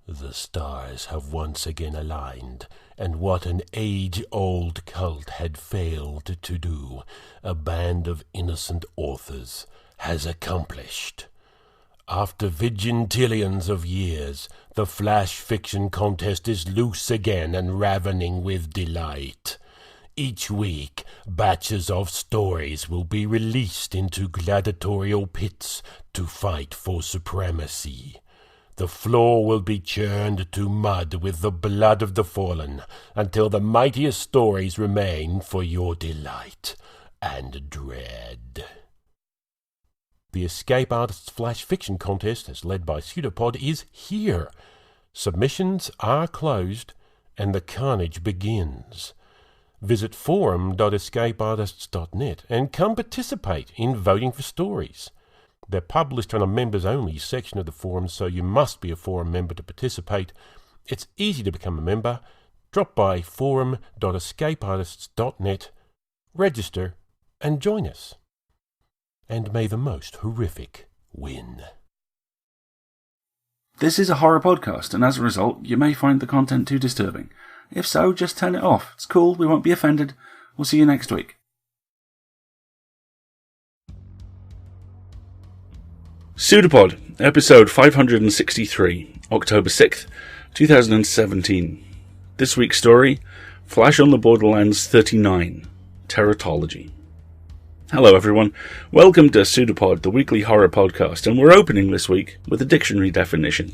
The stars have once again aligned, and what an age-old cult had failed to do, a band of innocent authors has accomplished. After vigintillions of years, the flash fiction contest is loose again and ravening with delight. Each week, batches of stories will be released into gladiatorial pits to fight for supremacy. The floor will be churned to mud with the blood of the fallen, until the mightiest stories remain for your delight and dread. The Escape Artists Flash Fiction Contest, as led by PseudoPod, is here. Submissions are closed, and the carnage begins. Visit forum.escapeartists.net and come participate in voting for stories. They're published on a members-only section of the forum, so you must be a forum member to participate. It's easy to become a member. Drop by forum.escapeartists.net, register, and join us. And may the most horrific win. This is a horror podcast, and as a result, you may find the content too disturbing. If so, just turn it off. It's cool, we won't be offended. We'll see you next week. PseudoPod, episode 563, October 6th, 2017. This week's story, Flash on the Borderlands 39, Teratology. Hello everyone, welcome to PseudoPod, the weekly horror podcast, and we're opening this week with a dictionary definition.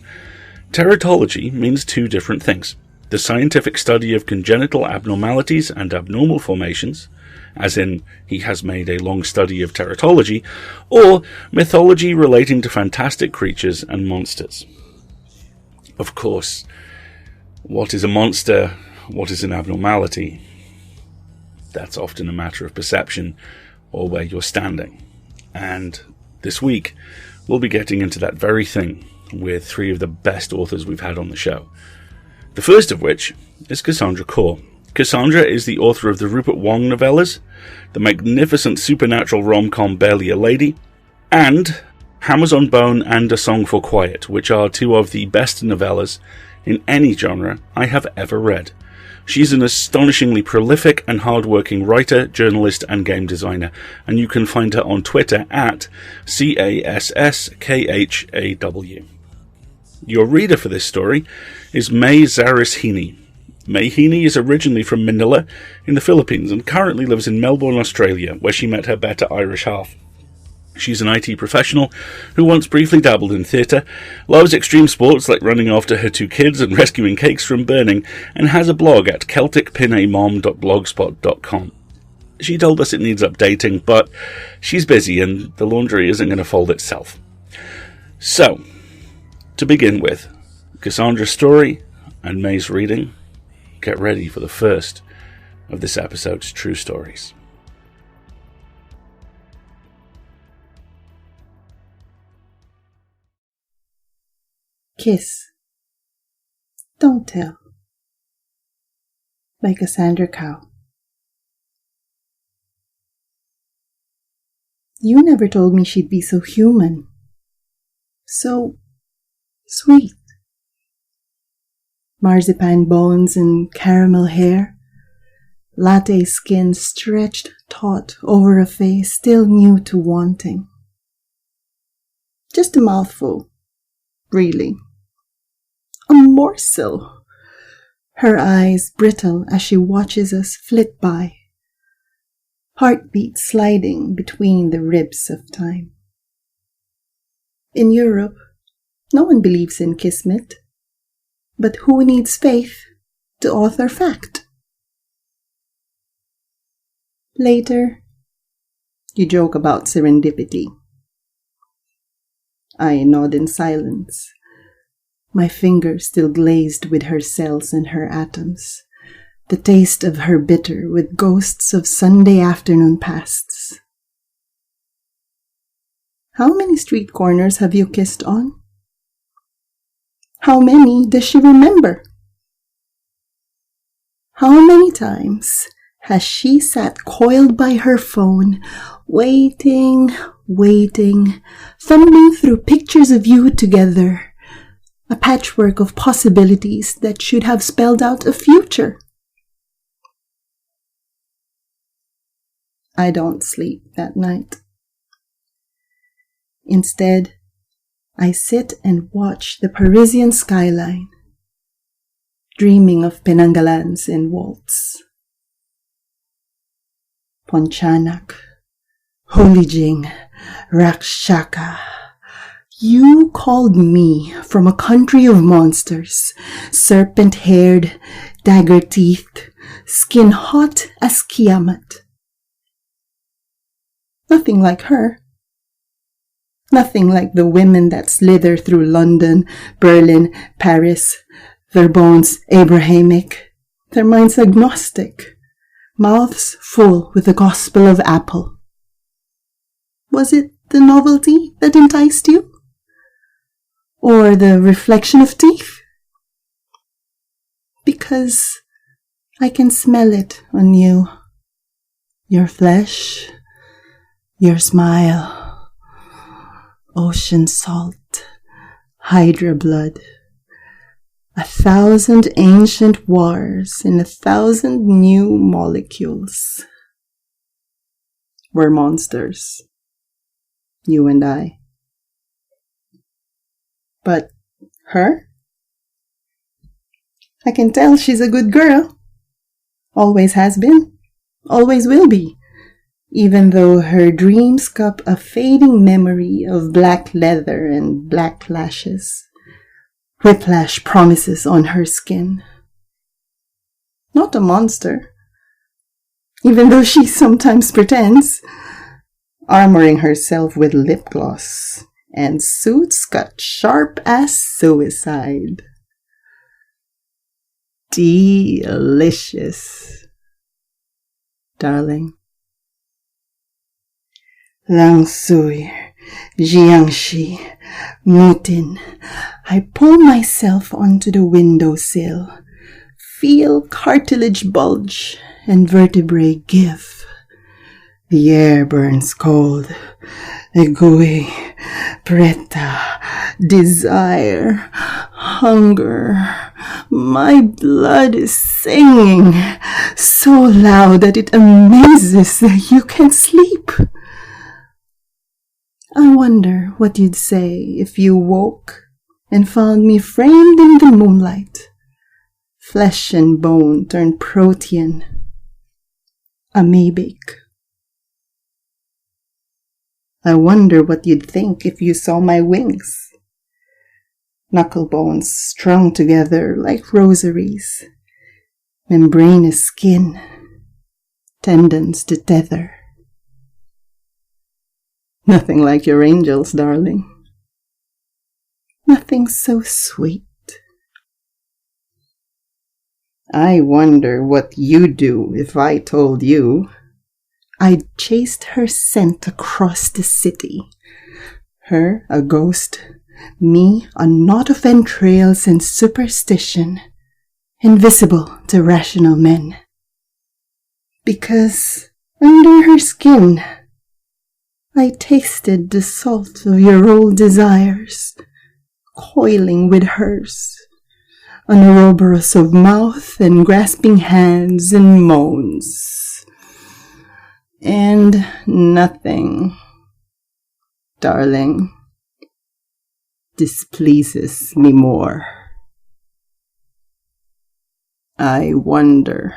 Teratology means two different things. The scientific study of congenital abnormalities and abnormal formations, as in, he has made a long study of teratology, or mythology relating to fantastic creatures and monsters. Of course, what is a monster? What is an abnormality? That's often a matter of perception, or where you're standing. And this week, we'll be getting into that very thing with three of the best authors we've had on the show. The first of which is Cassandra Khaw. Cassandra is the author of the Rupert Wong novellas, the magnificent supernatural rom-com Barely a Lady, and Hammers on Bone and A Song for Quiet, which are two of the best novellas in any genre I have ever read. She's an astonishingly prolific and hard-working writer, journalist, and game designer, and you can find her on Twitter at CASSKHAW. Your reader for this story is May Zarris-Heaney. May Heaney is originally from Manila in the Philippines and currently lives in Melbourne, Australia, where she met her better Irish half. She's an IT professional who once briefly dabbled in theatre, loves extreme sports like running after her two kids and rescuing cakes from burning, and has a blog at celticpinamom.blogspot.com. She told us it needs updating, but she's busy and the laundry isn't going to fold itself. So, to begin with, Cassandra's story and May's reading. Get ready for the first of this episode's true stories. Kiss. Don't Tell by Cassandra Khaw. You never told me she'd be so human. So sweet. Marzipan bones and caramel hair, latte skin stretched taut over a face still new to wanting. Just a mouthful, really. A morsel. Her eyes brittle as she watches us flit by, heartbeat sliding between the ribs of time. In Europe, no one believes in kismet. But who needs faith to author fact? Later, you joke about serendipity. I nod in silence, my fingers still glazed with her cells and her atoms, the taste of her bitter with ghosts of Sunday afternoon pasts. How many street corners have you kissed on? How many does she remember? How many times has she sat coiled by her phone, waiting, thumbing through pictures of you together, a patchwork of possibilities that should have spelled out a future. I don't sleep that night. Instead, I sit and watch the Parisian skyline, dreaming of Penanggalans in waltz. Pontianak, Holijing, Rakshaka. You called me from a country of monsters, serpent-haired, dagger-teethed, skin hot as Kiamat. Nothing like her. Nothing like the women that slither through London, Berlin, Paris, their bones Abrahamic, their minds agnostic, mouths full with the gospel of apple. Was it the novelty that enticed you? Or the reflection of teeth? Because I can smell it on you. Your flesh, your smile, ocean salt, hydra blood. 1,000 ancient wars in 1,000 new molecules. We're monsters, you and I. But her? I can tell she's a good girl. Always has been, always will be, even though her dreams cup a fading memory of black leather and black lashes. Whiplash promises on her skin. Not a monster, even though she sometimes pretends, armoring herself with lip gloss and suits cut sharp as suicide. Delicious, darling. Lang Sui, Jiangxi, Mutin. I pull myself onto the windowsill, feel cartilage bulge and vertebrae give. The air burns cold. Egui, preta, desire, hunger. My blood is singing so loud that it amazes that you can sleep. I wonder what you'd say if you woke and found me framed in the moonlight, flesh and bone turned protean, amoebic. I wonder what you'd think if you saw my wings, knuckle bones strung together like rosaries, membranous skin, tendons to tether. Nothing like your angels, darling. Nothing so sweet. I wonder what you'd do if I told you I'd chased her scent across the city. Her a ghost, me a knot of entrails and superstition, invisible to rational men. Because under her skin, I tasted the salt of your old desires, coiling with hers, an Ouroboros of mouth and grasping hands and moans. And nothing, darling, displeases me more. I wonder.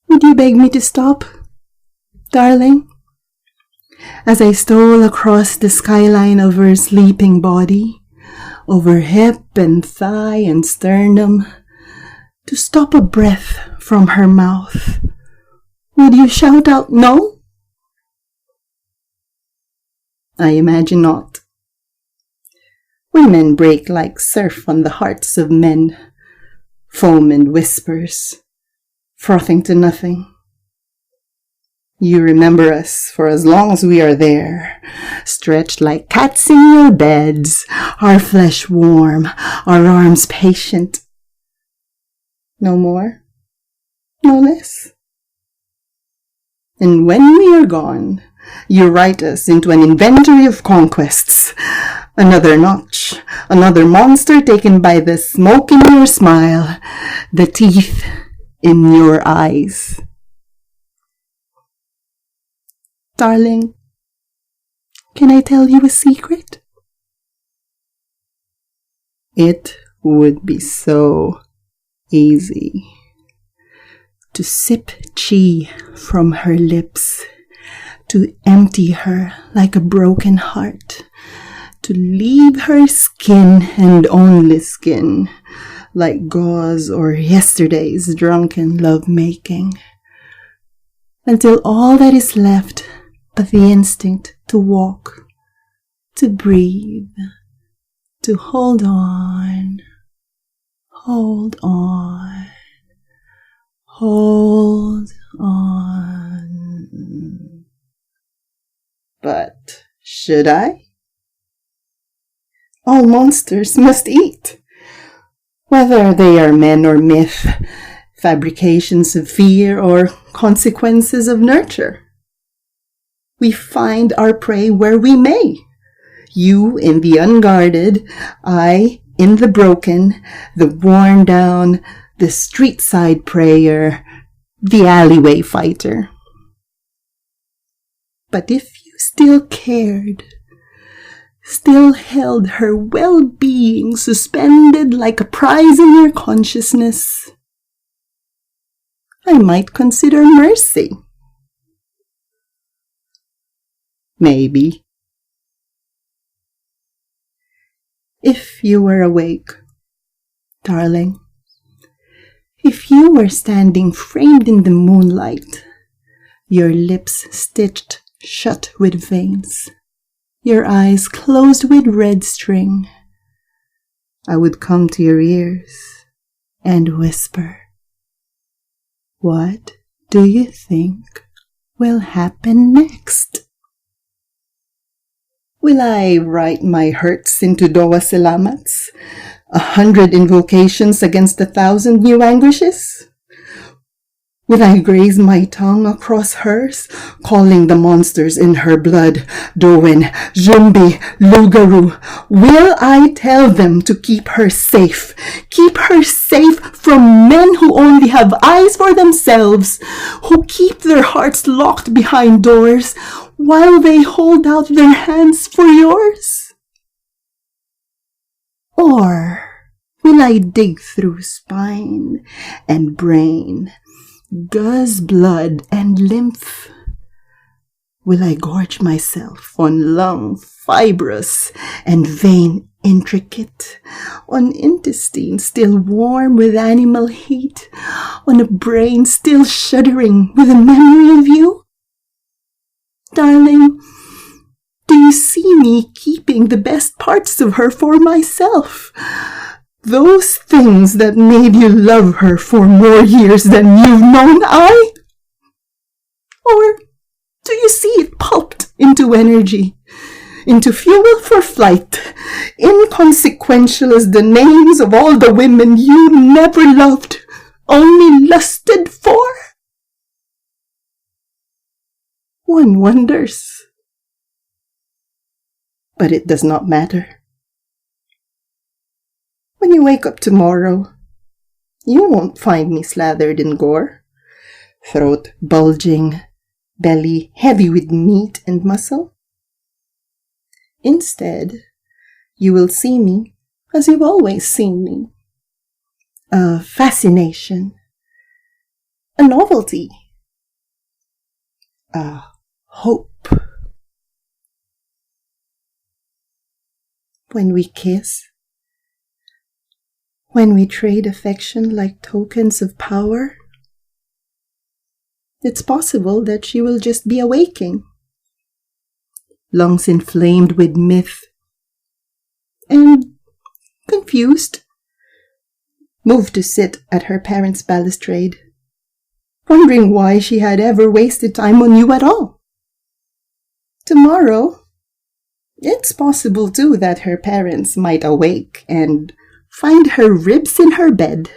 Would you beg me to stop, darling? As I stole across the skyline of her sleeping body, over hip and thigh and sternum, to stop a breath from her mouth, would you shout out no? I imagine not. Women break like surf on the hearts of men, foam and whispers, frothing to nothing. You remember us for as long as we are there, stretched like cats in your beds, our flesh warm, our arms patient. No more, no less. And when we are gone, You write us into an inventory of conquests. Another notch, another monster taken by the smoke in your smile, the teeth in your eyes. Darling, can I tell you a secret? It would be so easy to sip chi from her lips, to empty her like a broken heart, to leave her skin and only skin, like gauze or yesterday's drunken love-making, until all that is left but the instinct to walk, to breathe, to hold on, hold on, hold on. But should I? All monsters must eat, whether they are men or myth, fabrications of fear or consequences of nurture. We find our prey where we may. You in the unguarded, I in the broken, the worn down, the street-side prayer, the alleyway fighter. But if you still cared, still held her well-being suspended like a prize in your consciousness, I might consider mercy. Maybe. If you were awake, darling, if you were standing framed in the moonlight, your lips stitched shut with veins, your eyes closed with red string, I would come to your ears and whisper, what do you think will happen next? Will I write my hurts into Doa Selamats, 100 invocations against 1,000 new anguishes? Will I graze my tongue across hers, calling the monsters in her blood, Doin, Jumbi, Lugaru? Will I tell them to keep her safe from men who only have eyes for themselves, who keep their hearts locked behind doors, while they hold out their hands for yours? Or will I dig through spine and brain, guzz blood and lymph? Will I gorge myself on lung fibrous and vein intricate, on intestine still warm with animal heat, on a brain still shuddering with a memory of you? Darling, do you see me keeping the best parts of her for myself? Those things that made you love her for more years than you've known I? Or do you see it pulped into energy, into fuel for flight, inconsequential as the names of all the women you never loved, only lusted for? One wonders. But it does not matter. When you wake up tomorrow, you won't find me slathered in gore, throat bulging, belly heavy with meat and muscle. Instead, you will see me as you've always seen me. A fascination, a novelty, a hope. When we kiss, when we trade affection like tokens of power, it's possible that she will just be awaking, lungs inflamed with myth, and confused, moved to sit at her parents' balustrade, wondering why she had ever wasted time on you at all. Tomorrow, it's possible too that her parents might awake and find her ribs in her bed,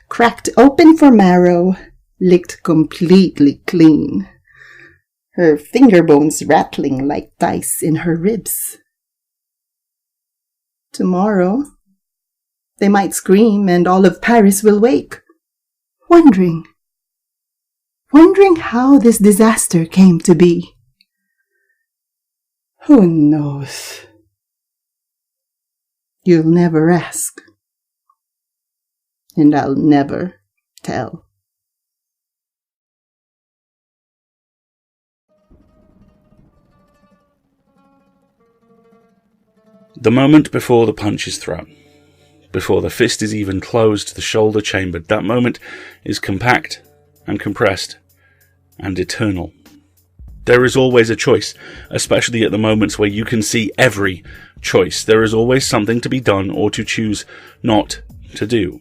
cracked open for marrow, licked completely clean, her finger bones rattling like dice in her ribs. Tomorrow, they might scream and all of Paris will wake, wondering how this disaster came to be. Who knows? You'll never ask, and I'll never tell. The moment before the punch is thrown, before the fist is even closed, the shoulder chambered, that moment is compact and compressed and eternal. There is always a choice, especially at the moments where you can see every choice. There is always something to be done or to choose not to do.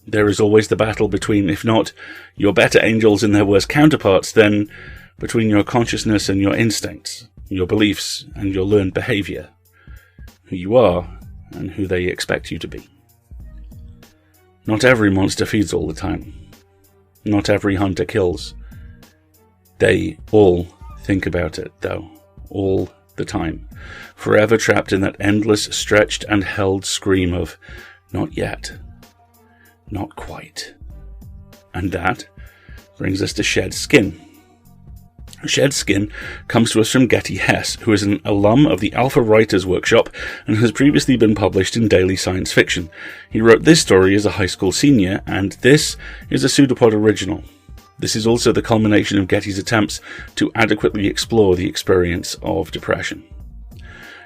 There is always the battle between, if not your better angels and their worst counterparts, then between your consciousness and your instincts, your beliefs and your learned behavior, who you are and who they expect you to be. Not every monster feeds all the time. Not every hunter kills. They all think about it, though, all the time, forever trapped in that endless, stretched and held scream of, not yet, not quite. And that brings us to Shed Skin. Shed Skin comes to us from Getty, Hesse, who is an alum of the Alpha Writers Workshop and has previously been published in Daily Science Fiction. He wrote this story as a high school senior, and this is a PseudoPod original. This is also the culmination of Getty's attempts to adequately explore the experience of depression.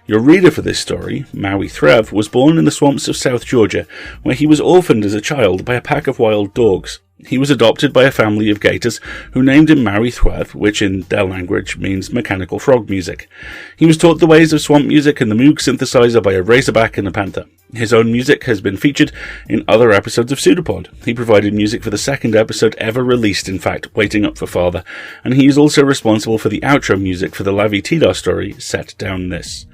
Your reader for this story, Maui Threv, was born in the swamps of South Georgia, where he was orphaned as a child by a pack of wild dogs. He was adopted by a family of gators who named him Maui Threv, which in their language means mechanical frog music. He was taught the ways of swamp music and the Moog synthesizer by a razorback and a panther. His own music has been featured in other episodes of PseudoPod. He provided music for the second episode ever released, in fact, Waiting Up for Father, and he is also responsible for the outro music for the Lavi Tidar story, Set Down This.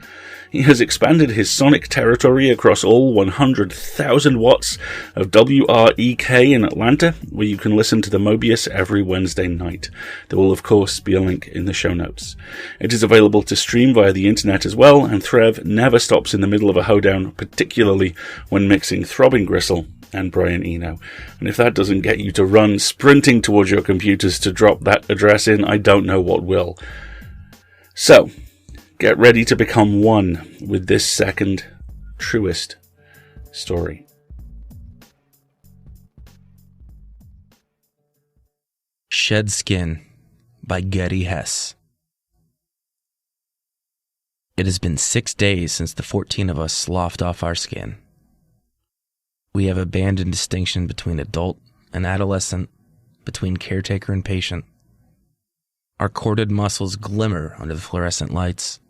He has expanded his sonic territory across all 100,000 watts of WREK in Atlanta, where you can listen to the Mobius every Wednesday night. There will, of course, be a link in the show notes. It is available to stream via the internet as well, and Threv never stops in the middle of a hoedown, particularly when mixing Throbbing Gristle and Brian Eno. And if that doesn't get you to run sprinting towards your computers to drop that address in, I don't know what will. So, get ready to become one with this second, truest story. Shed Skin by Getty, Hesse. It has been 6 days since the 14 of us sloughed off our skin. We have abandoned distinction between adult and adolescent, between caretaker and patient. Our corded muscles glimmer under the fluorescent lights.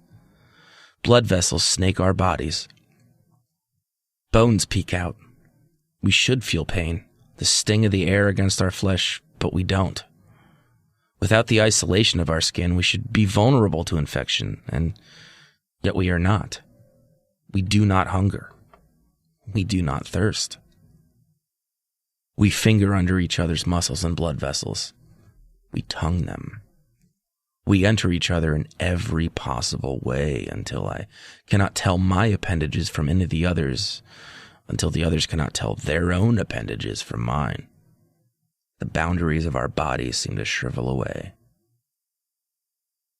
Blood vessels snake our bodies. Bones peek out. We should feel pain, the sting of the air against our flesh, but we don't. Without the isolation of our skin, we should be vulnerable to infection, and yet we are not. We do not hunger. We do not thirst. We finger under each other's muscles and blood vessels. We tongue them. We enter each other in every possible way until I cannot tell my appendages from any of the others, until the others cannot tell their own appendages from mine. The boundaries of our bodies seem to shrivel away.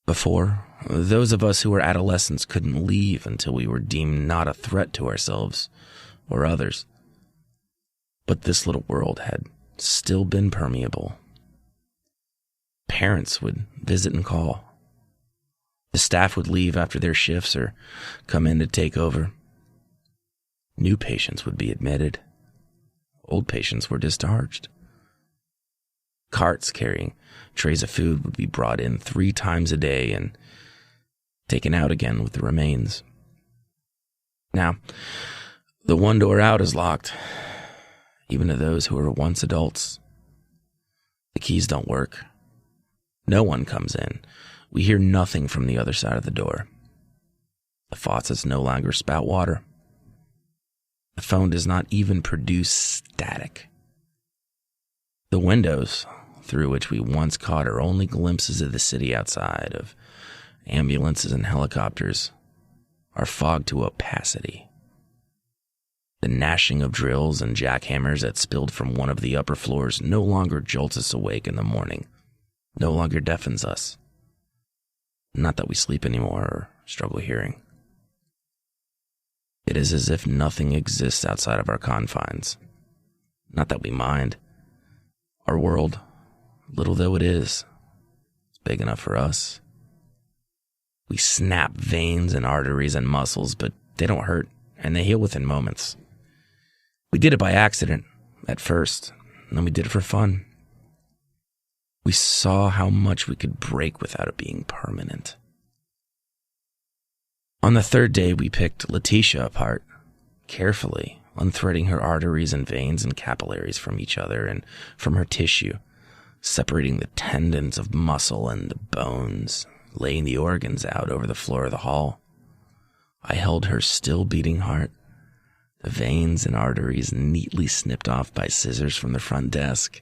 Before, those of us who were adolescents couldn't leave until we were deemed not a threat to ourselves or others. But this little world had still been permeable. Parents would visit and call. The staff would leave after their shifts or come in to take over. New patients would be admitted. Old patients were discharged. Carts carrying trays of food would be brought in 3 times a day and taken out again with the remains. Now, the one door out is locked, even to those who were once adults. The keys don't work. No one comes in. We hear nothing from the other side of the door. The faucets no longer spout water. The phone does not even produce static. The windows, through which we once caught our only glimpses of the city outside, of ambulances and helicopters, are fogged to opacity. The gnashing of drills and jackhammers that spilled from one of the upper floors no longer jolts us awake in the morning, no longer deafens us. Not that we sleep anymore or struggle hearing. It is as if nothing exists outside of our confines. Not that we mind. Our world, little though it is big enough for us. We snap veins and arteries and muscles, but they don't hurt, and they heal within moments. We did it by accident, at first, and then we did it for fun. We saw how much we could break without it being permanent. On the third day, we picked Letitia apart, carefully, unthreading her arteries and veins and capillaries from each other and from her tissue, separating the tendons of muscle and the bones, laying the organs out over the floor of the hall. I held her still beating heart, the veins and arteries neatly snipped off by scissors from the front desk.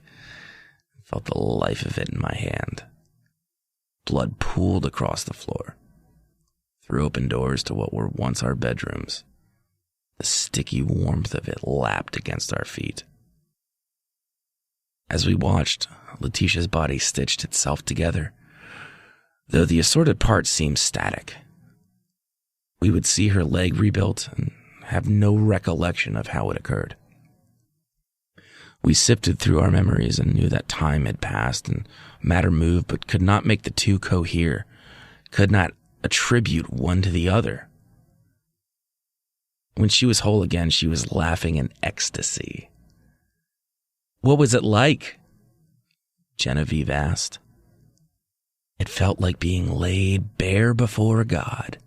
I felt the life of it in my hand. Blood pooled across the floor, through open doors to what were once our bedrooms. The sticky warmth of it lapped against our feet. As we watched, Letitia's body stitched itself together, though the assorted parts seemed static. We would see her leg rebuilt and have no recollection of how it occurred. We sifted through our memories and knew that time had passed and matter moved, but could not make the two cohere, could not attribute one to the other. When she was whole again, she was laughing in ecstasy. "What was it like?" Genevieve asked. "It felt like being laid bare before God."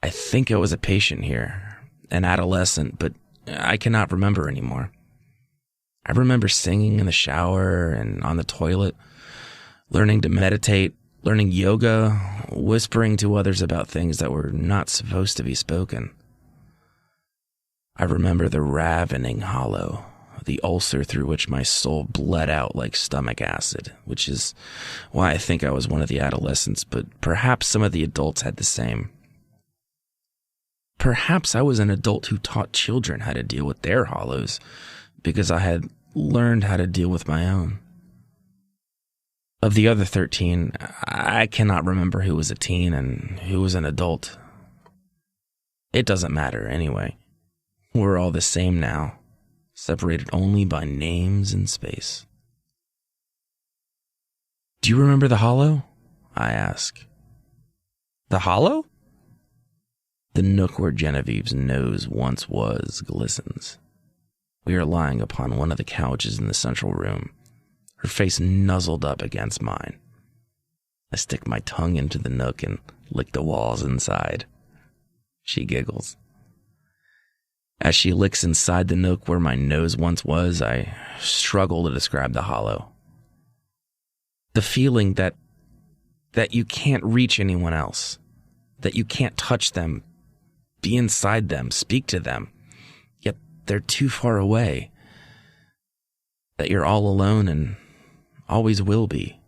I think I was a patient here, an adolescent, but I cannot remember anymore. I remember singing in the shower and on the toilet, learning to meditate, learning yoga, whispering to others about things that were not supposed to be spoken. I remember the ravening hollow, the ulcer through which my soul bled out like stomach acid, which is why I think I was one of the adolescents, but perhaps some of the adults had the same. Perhaps I was an adult who taught children how to deal with their hollows, because I had learned how to deal with my own. Of the other 13, I cannot remember who was a teen and who was an adult. It doesn't matter anyway. We're all the same now, separated only by names and space. "Do you remember the hollow?" I ask. "The hollow?" The nook where Genevieve's nose once was glistens. We are lying upon one of the couches in the central room, her face nuzzled up against mine. I stick my tongue into the nook and lick the walls inside. She giggles. As she licks inside the nook where my nose once was, I struggle to describe the hollow. The feeling that you can't reach anyone else, that you can't touch them, be inside them, speak to them, yet they're too far away, that you're all alone and always will be.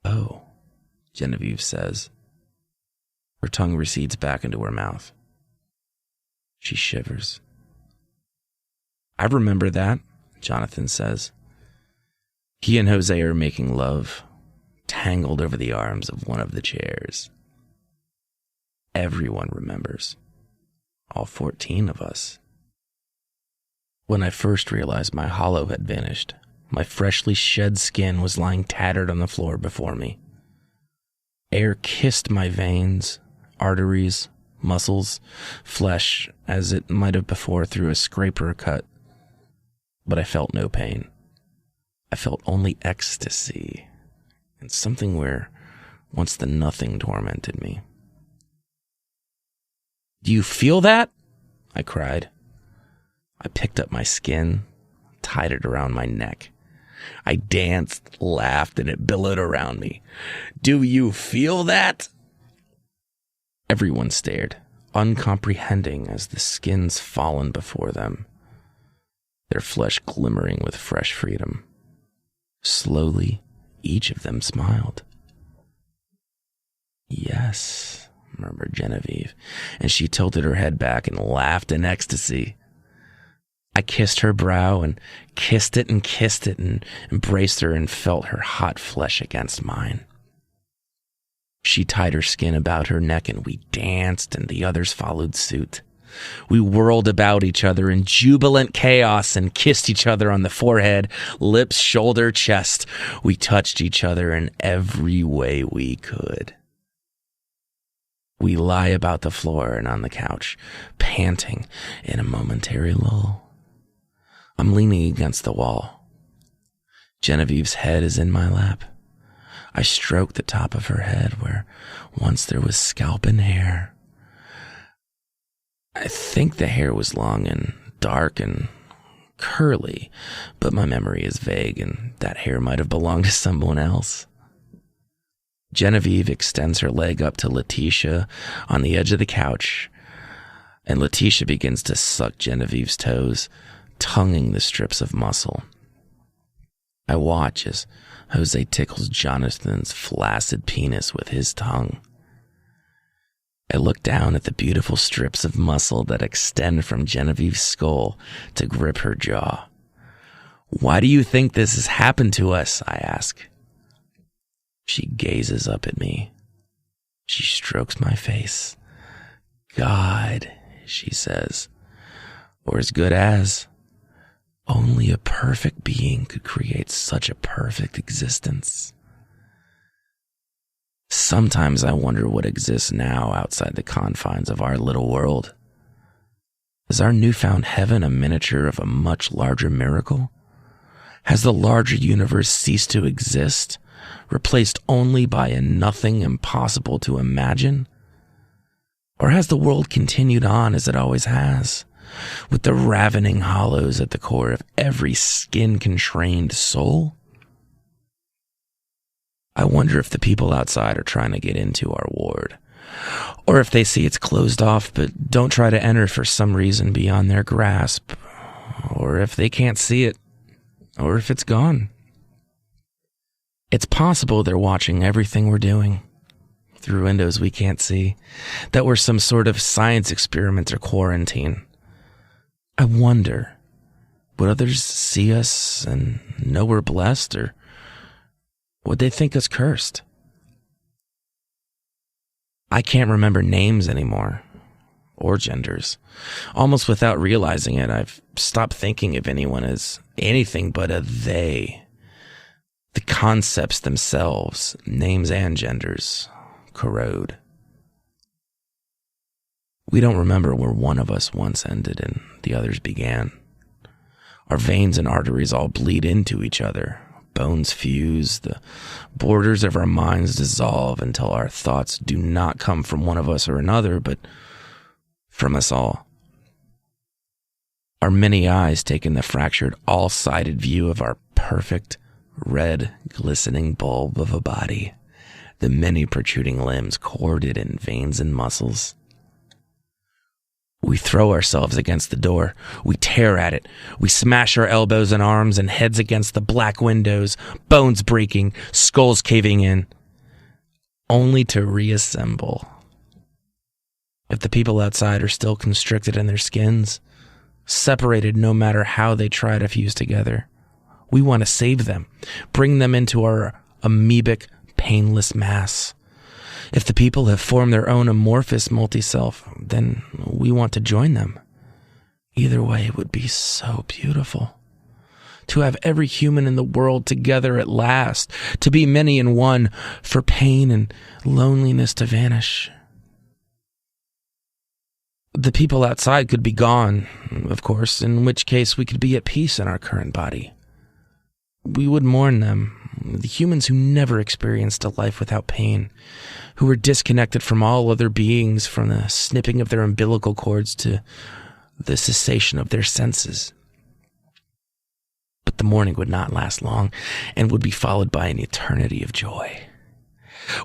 "Oh," Genevieve says. Her tongue recedes back into her mouth. She shivers. "I remember that," Jonathan says. He and Jose are making love, tangled over the arms of one of the chairs. Everyone remembers. All 14 of us. When I first realized my hollow had vanished, my freshly shed skin was lying tattered on the floor before me. Air kissed my veins, arteries, muscles, flesh, as it might have before through a scrape or a cut. But I felt no pain. I felt only ecstasy, and something where once the nothing tormented me. "Do you feel that?" I cried. I picked up my skin, tied it around my neck. I danced, laughed, and it billowed around me. "Do you feel that?" Everyone stared, uncomprehending as the skins fallen before them. their flesh glimmering with fresh freedom. Slowly, each of them smiled. "Yes," murmured Genevieve, and she tilted her head back and laughed in ecstasy. I kissed her brow and kissed it and embraced her and felt her hot flesh against mine. She tied her skin about her neck and we danced, and the others followed suit. We whirled about each other in jubilant chaos and kissed each other on the forehead, lips, shoulder, chest. We touched each other in every way we could. We lie about the floor and on the couch, panting in a momentary lull. I'm leaning against the wall. Genevieve's head is in my lap. I stroke the top of her head where once there was scalp and hair. I think the hair was long and dark and curly, but my memory is vague and that hair might have belonged to someone else. Genevieve extends her leg up to Letitia on the edge of the couch, and Letitia begins to suck Genevieve's toes, tonguing the strips of muscle. I watch as Jose tickles Jonathan's flaccid penis with his tongue. I look down at the beautiful strips of muscle that extend from Genevieve's skull to grip her jaw. "Why do you think this has happened to us?" I ask. She gazes up at me. She strokes my face. "God," she says, "or as good as. Only a perfect being could create such a perfect existence." Sometimes I wonder what exists now outside the confines of our little world. Is our newfound heaven a miniature of a much larger miracle? Has the larger universe ceased to exist, replaced only by a nothing impossible to imagine? Or has the world continued on as it always has, with the ravening hollows at the core of every skin-constrained soul? I wonder if the people outside are trying to get into our ward, or if they see it's closed off but don't try to enter for some reason beyond their grasp, or if they can't see it, or if it's gone. It's possible they're watching everything we're doing through windows we can't see, that we're some sort of science experiment or quarantine. I wonder, would others see us and know we're blessed, or would they think us cursed? I can't remember names anymore, or genders. Almost without realizing it, I've stopped thinking of anyone as anything but a they. The concepts themselves, names and genders, corrode. We don't remember where one of us once ended and the others began. Our veins and arteries all bleed into each other. Bones fuse, the borders of our minds dissolve until our thoughts do not come from one of us or another, but from us all. Our many eyes take in the fractured, all-sided view of our perfect, red, glistening bulb of a body, the many protruding limbs corded in veins and muscles. We throw ourselves against the door. We tear at it. We smash our elbows and arms and heads against the black windows, bones breaking, skulls caving in, only to reassemble. If the people outside are still constricted in their skins, separated no matter how they try to fuse together, we want to save them, bring them into our amoebic, painless mass. If the people have formed their own amorphous multi-self, then we want to join them. Either way, it would be so beautiful. To have every human in the world together at last, to be many in one, for pain and loneliness to vanish. The people outside could be gone, of course, in which case we could be at peace in our current body. We would mourn them, the humans who never experienced a life without pain, who were disconnected from all other beings, from the snipping of their umbilical cords to the cessation of their senses. But the mourning would not last long and would be followed by an eternity of joy.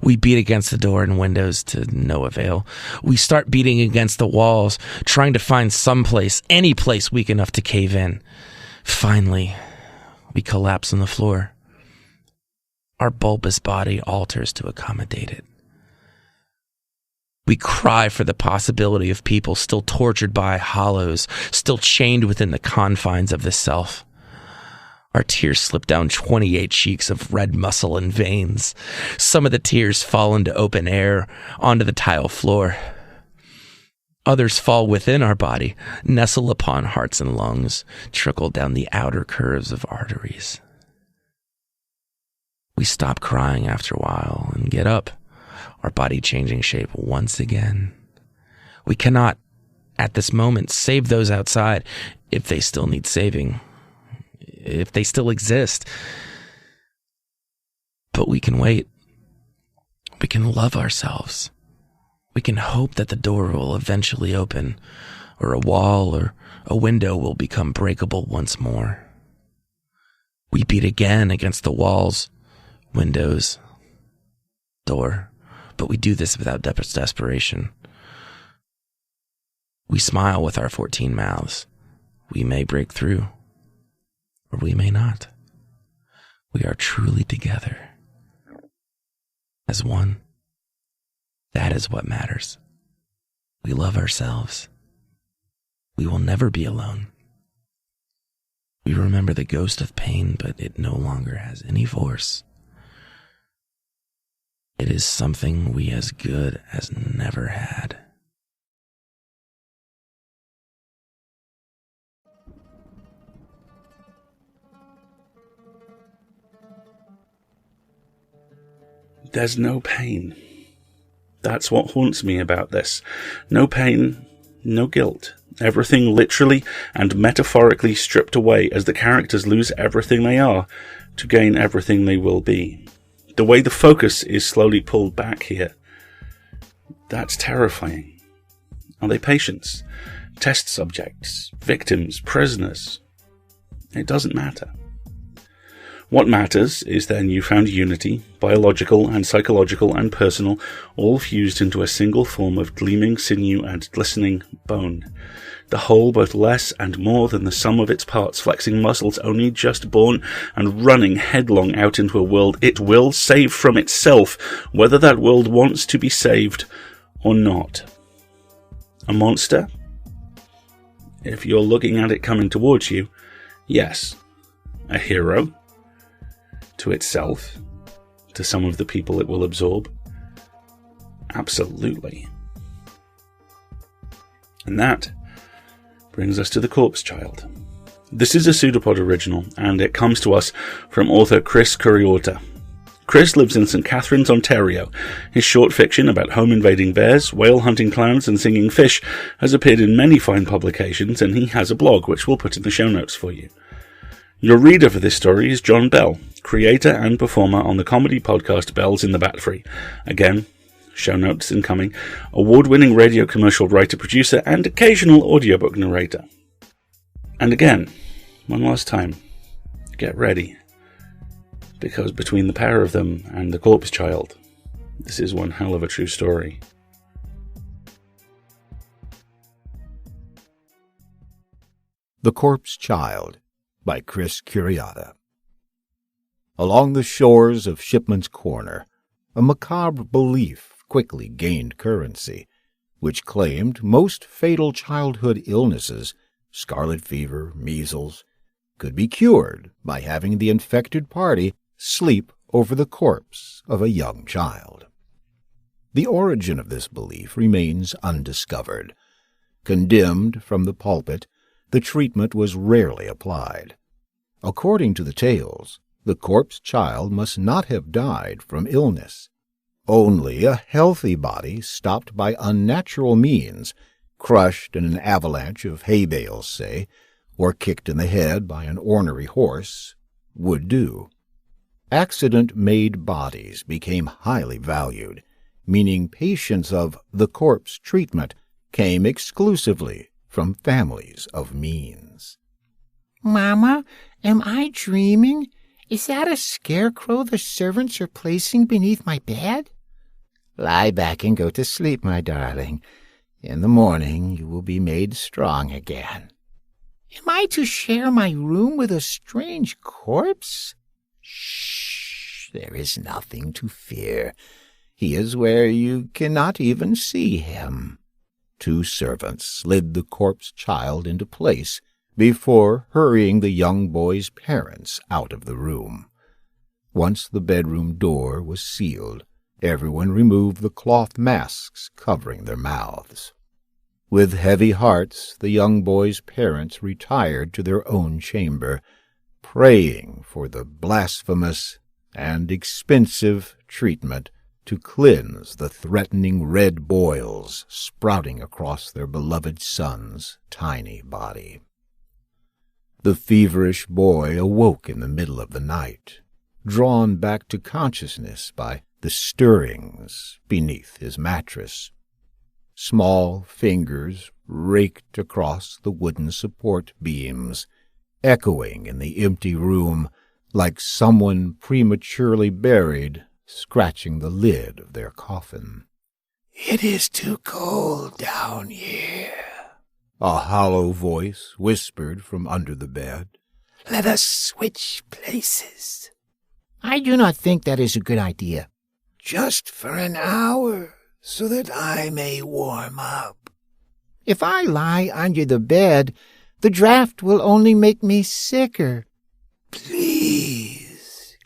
We beat against the door and windows to no avail. We start beating against the walls, trying to find some place, any place weak enough to cave in. Finally, we collapse on the floor. Our bulbous body alters to accommodate it. We cry for the possibility of people still tortured by hollows, still chained within the confines of the self. Our tears slip down 28 cheeks of red muscle and veins. Some of the tears fall into open air, onto the tile floor. Others fall within our body, nestle upon hearts and lungs, trickle down the outer curves of arteries. We stop crying after a while and get up, our body changing shape once again. We cannot, at this moment, save those outside if they still need saving, if they still exist. But we can wait. We can love ourselves. We can hope that the door will eventually open, or a wall or a window will become breakable once more. We beat again against the walls, windows, door, but we do this without desperation. We smile with our 14 mouths. We may break through, or we may not. We are truly together, as one. That is what matters. We love ourselves. We will never be alone. We remember the ghost of pain, but it no longer has any force. It is something we as good as never had. There's no pain. That's what haunts me about this. No pain, no guilt. Everything literally and metaphorically stripped away as the characters lose everything they are to gain everything they will be. The way the focus is slowly pulled back here, that's terrifying. Are they patients, test subjects, victims, prisoners? It doesn't matter. What matters is their newfound unity, biological and psychological and personal, all fused into a single form of gleaming sinew and glistening bone. The whole both less and more than the sum of its parts, flexing muscles only just born and running headlong out into a world it will save from itself, whether that world wants to be saved or not. A monster? If you're looking at it coming towards you, yes. A hero? To itself, to some of the people it will absorb? Absolutely. And that brings us to The Corpse Child. This is a PseudoPod original, and it comes to us from author Chris Kuriata. Chris lives in St. Catharines, Ontario. His short fiction about home-invading bears, whale-hunting clowns, and singing fish has appeared in many fine publications, and he has a blog which we'll put in the show notes for you. Your reader for this story is John Bell, creator and performer on the comedy podcast Bells in the Bat Free. Again, show notes incoming, award-winning radio commercial writer-producer and occasional audiobook narrator. And again, one last time, get ready, because between the pair of them and The Corpse Child, this is one hell of a true story. The Corpse Child by Chris Kuriata. Along the shores of Shipman's Corner, a macabre belief quickly gained currency, which claimed most fatal childhood illnesses, scarlet fever, measles, could be cured by having the infected party sleep over the corpse of a young child. The origin of this belief remains undiscovered. Condemned from the pulpit, the treatment was rarely applied. According to the tales, the corpse child must not have died from illness. Only a healthy body stopped by unnatural means, crushed in an avalanche of hay bales, say, or kicked in the head by an ornery horse, would do. Accident-made bodies became highly valued, meaning patients of the corpse treatment came exclusively from families of means. Mama, am I dreaming? Is that a scarecrow the servants are placing beneath my bed? Lie back and go to sleep, my darling. In the morning you will be made strong again. Am I to share my room with a strange corpse? Shh, there is nothing to fear. He is where you cannot even see him. 2 servants slid the corpse child into place before hurrying the young boy's parents out of the room. Once the bedroom door was sealed, everyone removed the cloth masks covering their mouths. With heavy hearts, the young boy's parents retired to their own chamber, praying for the blasphemous and expensive treatment to cleanse the threatening red boils sprouting across their beloved son's tiny body. The feverish boy awoke in the middle of the night, drawn back to consciousness by the stirrings beneath his mattress. Small fingers raked across the wooden support beams, echoing in the empty room like someone prematurely buried scratching the lid of their coffin. "It is too cold down here," a hollow voice whispered from under the bed. "Let us switch places." "I do not think that is a good idea." "Just for an hour, so that I may warm up." "If I lie under the bed, the draft will only make me sicker." "Please.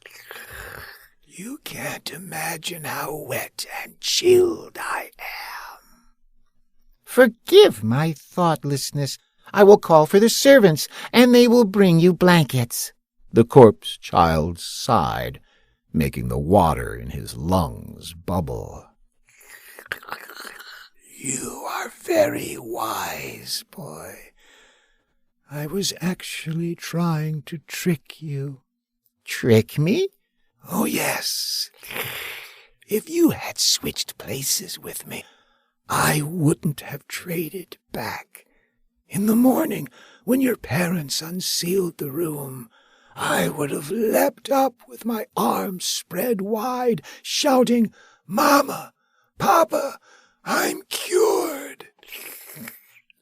You can't imagine how wet and chilled I am." "Forgive my thoughtlessness. I will call for the servants, and they will bring you blankets." The corpse child sighed, making the water in his lungs bubble. "You are very wise, boy. I was actually trying to trick you." "Trick me?" "Oh, yes. If you had switched places with me, I wouldn't have traded back. In the morning, when your parents unsealed the room, I would have leapt up with my arms spread wide, shouting, 'Mama, Papa, I'm cured!'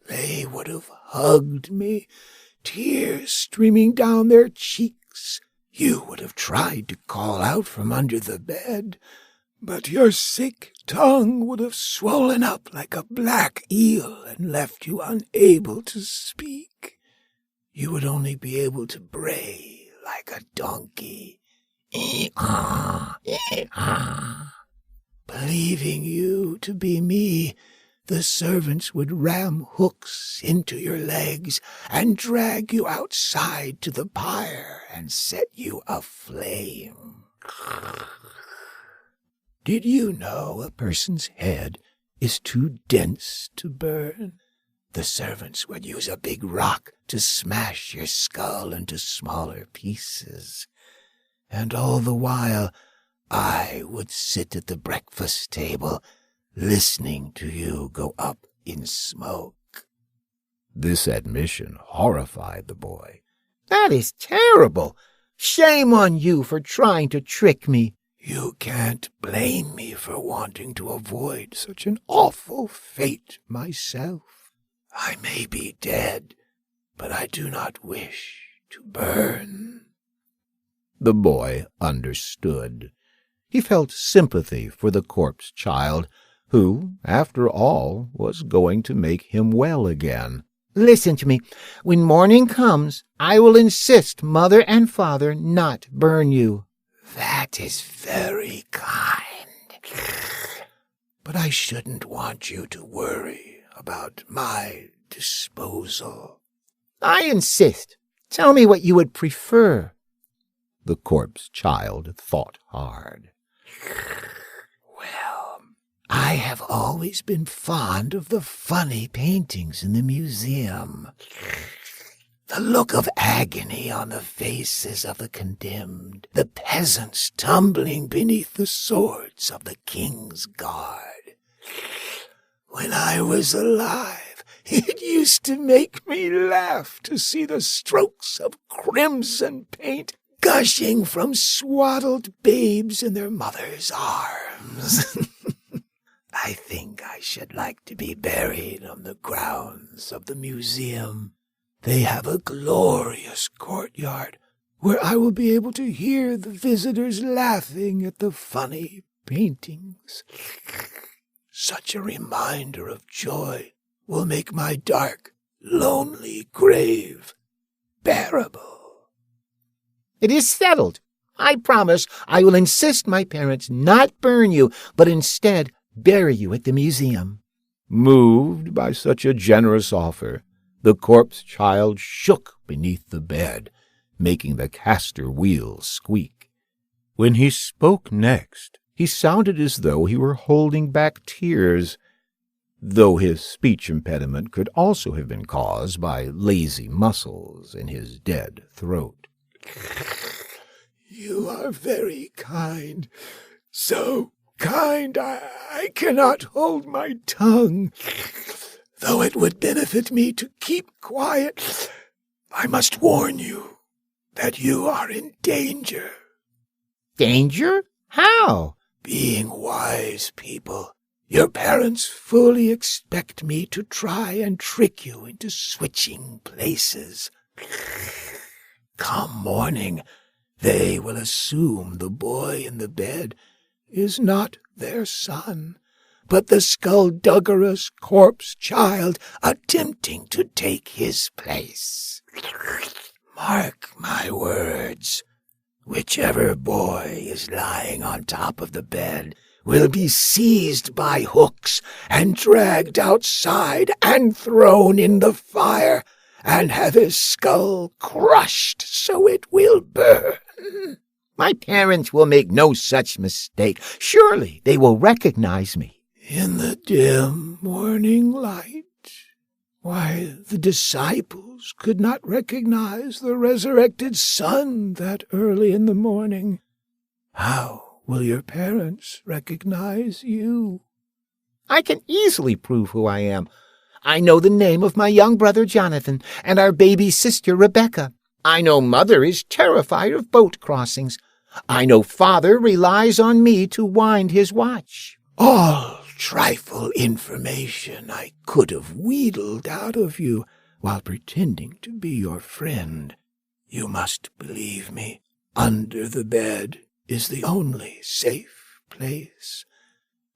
They would have hugged me, tears streaming down their cheeks. You would have tried to call out from under the bed, but your sick tongue would have swollen up like a black eel and left you unable to speak. You would only be able to bray like a donkey. Ee-ah, ee-ah. Believing you to be me, the servants would ram hooks into your legs and drag you outside to the pyre and set you aflame. Did you know a person's head is too dense to burn? The servants would use a big rock to smash your skull into smaller pieces. And all the while, I would sit at the breakfast table, listening to you go up in smoke." This admission horrified the boy. "That is terrible! Shame on you for trying to trick me." "You can't blame me for wanting to avoid such an awful fate myself. I may be dead, but I do not wish to burn." The boy understood. He felt sympathy for the corpse child, who, after all, was going to make him well again. "Listen to me. When morning comes, I will insist Mother and Father not burn you." "That is very kind. But I shouldn't want you to worry about my disposal." "I insist. Tell me what you would prefer." The corpse child thought hard. "Well, I have always been fond of the funny paintings in the museum. The look of agony on the faces of the condemned, the peasants tumbling beneath the swords of the king's guard. When I was alive, it used to make me laugh to see the strokes of crimson paint gushing from swaddled babes in their mothers' arms. I think I should like to be buried on the grounds of the museum. They have a glorious courtyard where I will be able to hear the visitors laughing at the funny paintings. Such a reminder of joy will make my dark, lonely grave bearable. It is settled. I promise I will insist my parents not burn you, but instead bury you at the museum. Moved by such a generous offer, the corpse child shook beneath the bed, making the caster wheels squeak. When he spoke next, he sounded as though he were holding back tears, though his speech impediment could also have been caused by lazy muscles in his dead throat. You are very kind, so kind I cannot hold my tongue. Though it would benefit me to keep quiet, I must warn you that you are in danger. Danger? How? Being wise people, your parents fully expect me to try and trick you into switching places. Come morning, they will assume the boy in the bed is not their son, but the skullduggerous corpse child attempting to take his place. Mark my words, whichever boy is lying on top of the bed will be seized by hooks and dragged outside and thrown in the fire and have his skull crushed so it will burn. My parents will make no such mistake. Surely they will recognize me. In the dim morning light, why, the disciples could not recognize the resurrected Son that early in the morning. How will your parents recognize you? I can easily prove who I am. I know the name of my young brother Jonathan and our baby sister Rebecca. I know Mother is terrified of boat crossings. I know Father relies on me to wind his watch. All trifle information I could have wheedled out of you while pretending to be your friend. You must believe me. Under the bed is the only safe place.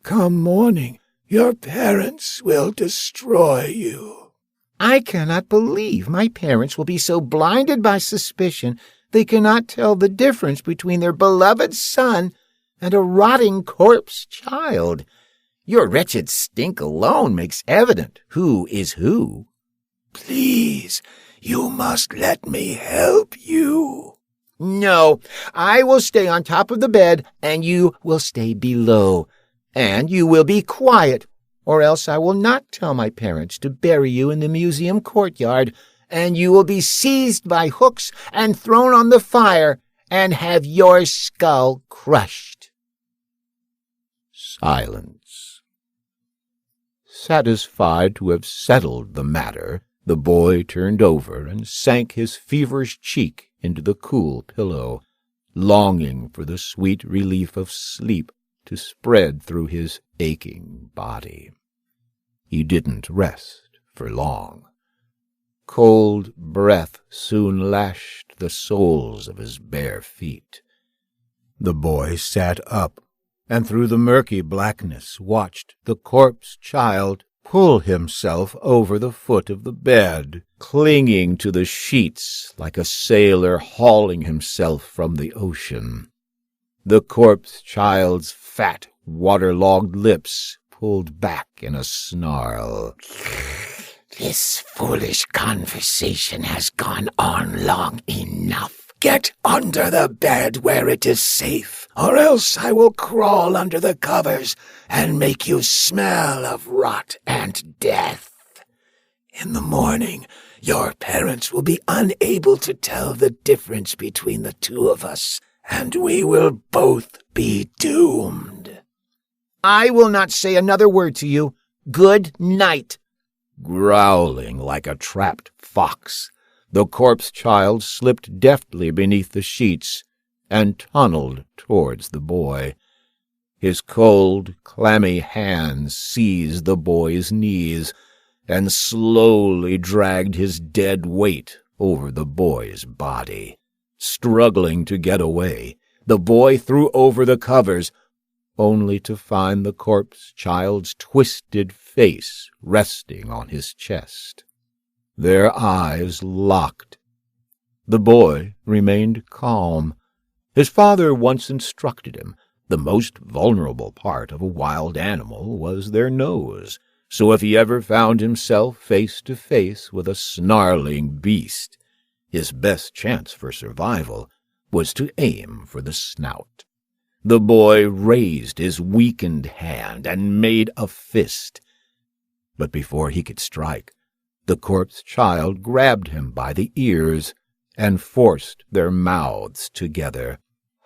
Come morning, your parents will destroy you. I cannot believe my parents will be so blinded by suspicion they cannot tell the difference between their beloved son and a rotting corpse child. Your wretched stink alone makes evident who is who. Please, you must let me help you. No, I will stay on top of the bed, and you will stay below. And you will be quiet, or else I will not tell my parents to bury you in the museum courtyard, and you will be seized by hooks and thrown on the fire, and have your skull crushed. Silence. Satisfied to have settled the matter, the boy turned over and sank his feverish cheek into the cool pillow, longing for the sweet relief of sleep to spread through his aching body. He didn't rest for long. Cold breath soon lashed the soles of his bare feet. The boy sat up, and through the murky blackness watched the corpse child pull himself over the foot of the bed, clinging to the sheets like a sailor hauling himself from the ocean. The corpse child's fat, waterlogged lips pulled back in a snarl. This foolish conversation has gone on long enough. Get under the bed where it is safe, or else I will crawl under the covers and make you smell of rot and death. In the morning, your parents will be unable to tell the difference between the two of us, and we will both be doomed. I will not say another word to you. Good night. Growling like a trapped fox, the corpse child slipped deftly beneath the sheets and tunneled towards the boy. His cold, clammy hands seized the boy's knees, and slowly dragged his dead weight over the boy's body. Struggling to get away, the boy threw over the covers, only to find the corpse child's twisted face resting on his chest. Their eyes locked. The boy remained calm. His father once instructed him the most vulnerable part of a wild animal was their nose, so if he ever found himself face to face with a snarling beast, his best chance for survival was to aim for the snout. The boy raised his weakened hand and made a fist. But before he could strike, the corpse child grabbed him by the ears and forced their mouths together.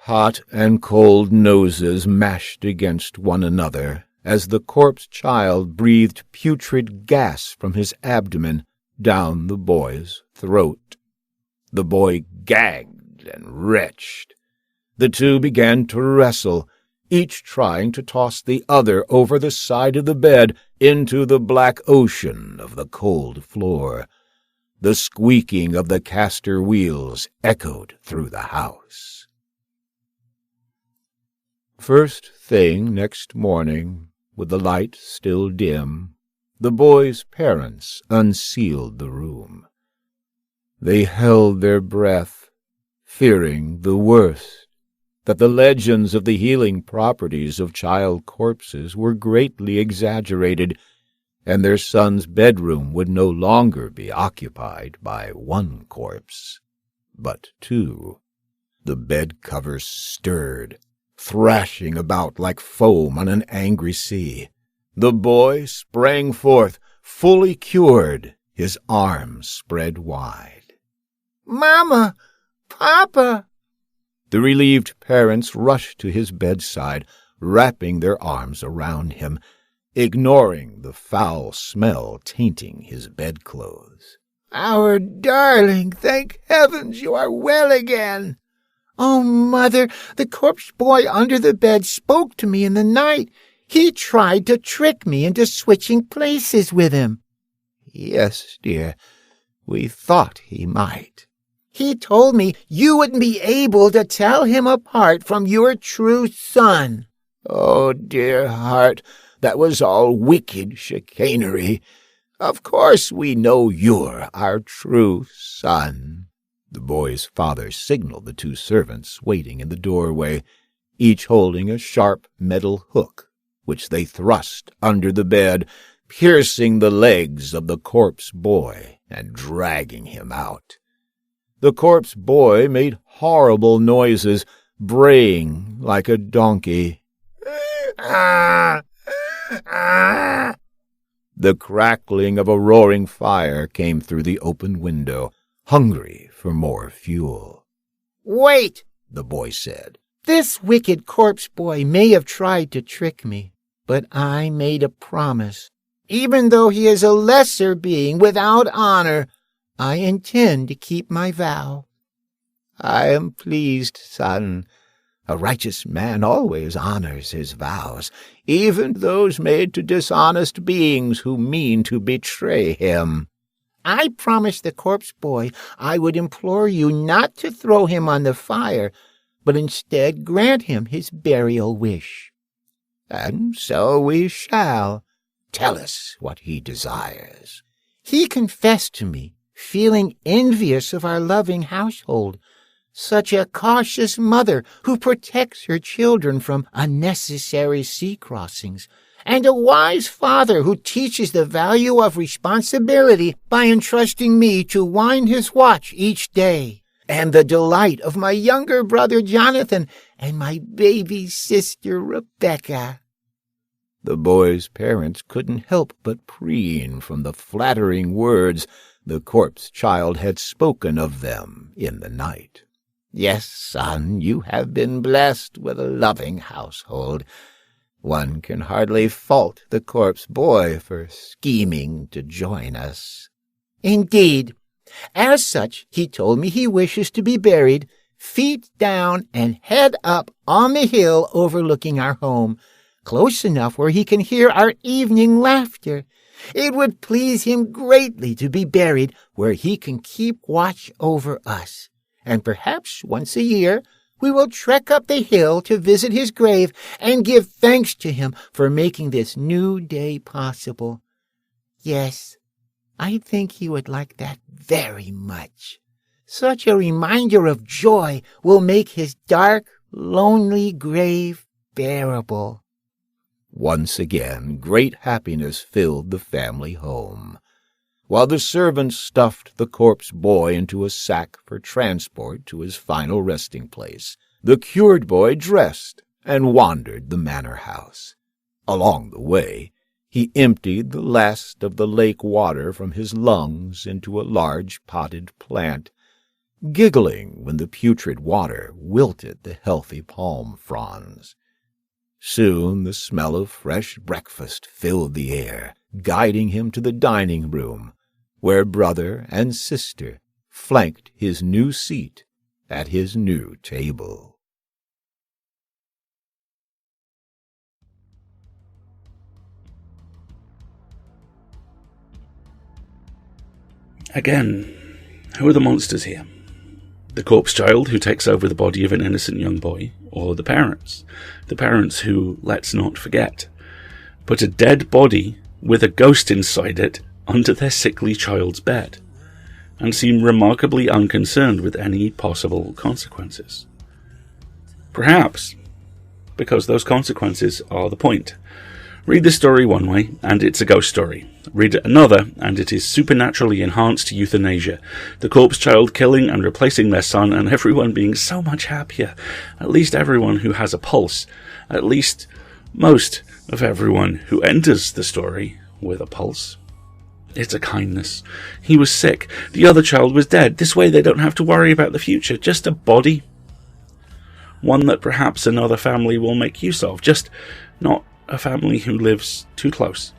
Hot and cold noses mashed against one another as the corpse child breathed putrid gas from his abdomen down the boy's throat. The boy gagged and retched. The two began to wrestle, each trying to toss the other over the side of the bed into the black ocean of the cold floor. The squeaking of the caster wheels echoed through the house. First thing next morning, with the light still dim, the boy's parents unsealed the room. They held their breath, fearing the worst, that the legends of the healing properties of child corpses were greatly exaggerated, and their son's bedroom would no longer be occupied by one corpse, but two. The bed covers stirred, thrashing about like foam on an angry sea. The boy sprang forth, fully cured, his arms spread wide. "Mama! Papa!" The relieved parents rushed to his bedside, wrapping their arms around him, ignoring the foul smell tainting his bedclothes. "Our darling, thank heavens you are well again." "Oh, Mother, the corpse boy under the bed spoke to me in the night. He tried to trick me into switching places with him." "Yes, dear, we thought he might." "He told me you wouldn't be able to tell him apart from your true son." "Oh, dear heart, that was all wicked chicanery. Of course we know you're our true son." The boy's father signaled the two servants waiting in the doorway, each holding a sharp metal hook, which they thrust under the bed, piercing the legs of the corpse boy and dragging him out. The corpse boy made horrible noises, braying like a donkey. The crackling of a roaring fire came through the open window, hungry for more fuel. "Wait," the boy said. "This wicked corpse boy may have tried to trick me, but I made a promise. Even though he is a lesser being without honor, I intend to keep my vow." "I am pleased, son. A righteous man always honors his vows, even those made to dishonest beings who mean to betray him." "I promised the corpse boy I would implore you not to throw him on the fire, but instead grant him his burial wish." "And so we shall. Tell us what he desires." "He confessed to me, feeling envious of our loving household, such a cautious mother who protects her children from unnecessary sea crossings, and a wise father who teaches the value of responsibility by entrusting me to wind his watch each day, and the delight of my younger brother Jonathan and my baby sister Rebecca." The boy's parents couldn't help but preen from the flattering words the corpse child had spoken of them in the night. "Yes, son, you have been blessed with a loving household. One can hardly fault the corpse boy for scheming to join us." "Indeed. As such, he told me he wishes to be buried, feet down and head up on the hill overlooking our home, close enough where he can hear our evening laughter. It would please him greatly to be buried where he can keep watch over us. And perhaps once a year we will trek up the hill to visit his grave and give thanks to him for making this new day possible. Yes, I think he would like that very much. Such a reminder of joy will make his dark, lonely grave bearable. Once again, great happiness filled the family home. While the servants stuffed the corpse boy into a sack for transport to his final resting place, the cured boy dressed and wandered the manor house. Along the way, he emptied the last of the lake water from his lungs into a large potted plant, giggling when the putrid water wilted the healthy palm fronds. Soon the smell of fresh breakfast filled the air, guiding him to the dining room, where brother and sister flanked his new seat at his new table. Again, who are the monsters here? The corpse child who takes over the body of an innocent young boy, or the parents? The parents who, let's not forget, put a dead body with a ghost inside it under their sickly child's bed, and seem remarkably unconcerned with any possible consequences. Perhaps because those consequences are the point. Read the story one way, and it's a ghost story. Read it another, and it is supernaturally enhanced euthanasia. The corpse child killing and replacing their son, and everyone being so much happier. At least everyone who has a pulse. At least most of everyone who enters the story with a pulse. It's a kindness. He was sick. The other child was dead. This way they don't have to worry about the future. Just a body. One that perhaps another family will make use of. Just not a family who lives too close.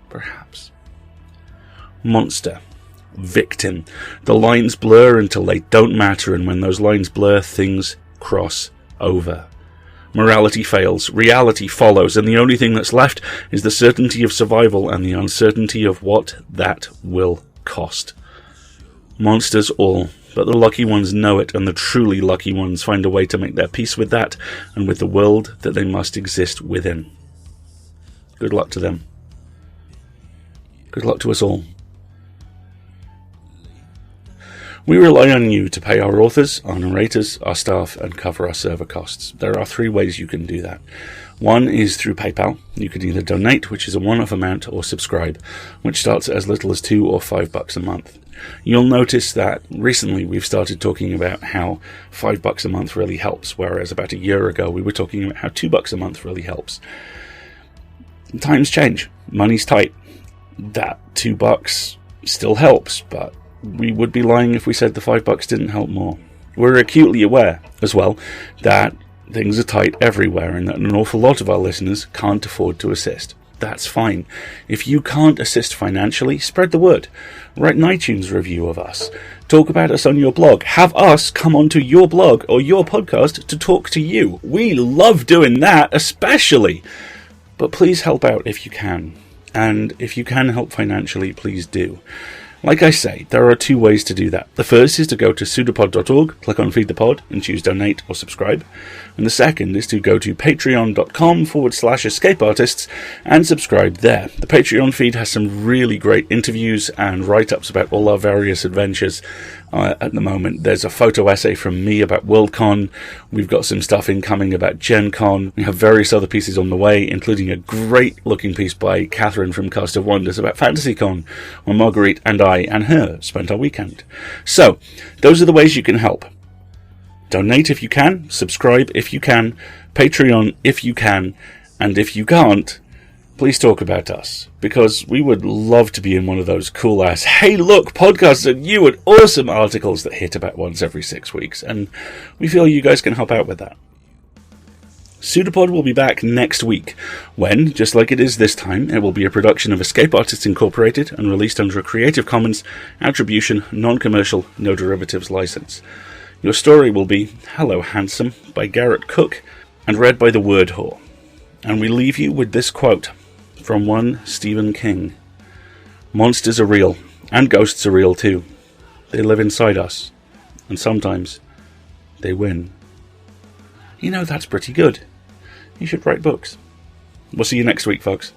Perhaps. Monster. Victim. The lines blur until they don't matter, and when those lines blur, things cross over. Morality fails, reality follows, and the only thing that's left is the certainty of survival and the uncertainty of what that will cost. Monsters all, but the lucky ones know it, and the truly lucky ones find a way to make their peace with that and with the world that they must exist within. Good luck to them. Good luck to us all. We rely on you to pay our authors, our narrators, our staff, and cover our server costs. There are 3 ways you can do that. One is through PayPal. You can either donate, which is a one-off amount, or subscribe, which starts at as little as $2 or $5 a month. You'll notice that recently we've started talking about how $5 a month really helps, whereas about a year ago we were talking about how $2 a month really helps. Times change. Money's tight. That $2 still helps, but we would be lying if we said the $5 didn't help more. We're acutely aware, as well, that things are tight everywhere and that an awful lot of our listeners can't afford to assist. That's fine. If you can't assist financially, spread the word. Write an iTunes review of us. Talk about us on your blog. Have us come onto your blog or your podcast to talk to you. We love doing that, especially. But please help out if you can. And if you can help financially, please do. Like I say, there are 2 ways to do that. The first is to go to pseudopod.org, click on Feed the Pod, and choose Donate or Subscribe. And the second is to go to patreon.com/escapeartists and subscribe there. The Patreon feed has some really great interviews and write-ups about all our various adventures. At the moment, there's a photo essay from me about Worldcon. We've got some stuff incoming about Gen Con. We have various other pieces on the way, including a great-looking piece by Catherine from Cast of Wonders about FantasyCon, where Marguerite and I and her spent our weekend. So, those are the ways you can help. Donate if you can, subscribe if you can, Patreon if you can, and if you can't, please talk about us, because we would love to be in one of those cool-ass, hey look, podcasts and you and awesome articles that hit about once every 6 weeks, and we feel you guys can help out with that. PseudoPod will be back next week, when, just like it is this time, it will be a production of Escape Artists Incorporated and released under a Creative Commons Attribution Non-Commercial No Derivatives license. Your story will be Hello Handsome by Garrett Cook and read by the Word Whore. And we leave you with this quote from one Stephen King. Monsters are real, and ghosts are real too. They live inside us, and sometimes they win. You know, that's pretty good. You should write books. We'll see you next week, folks.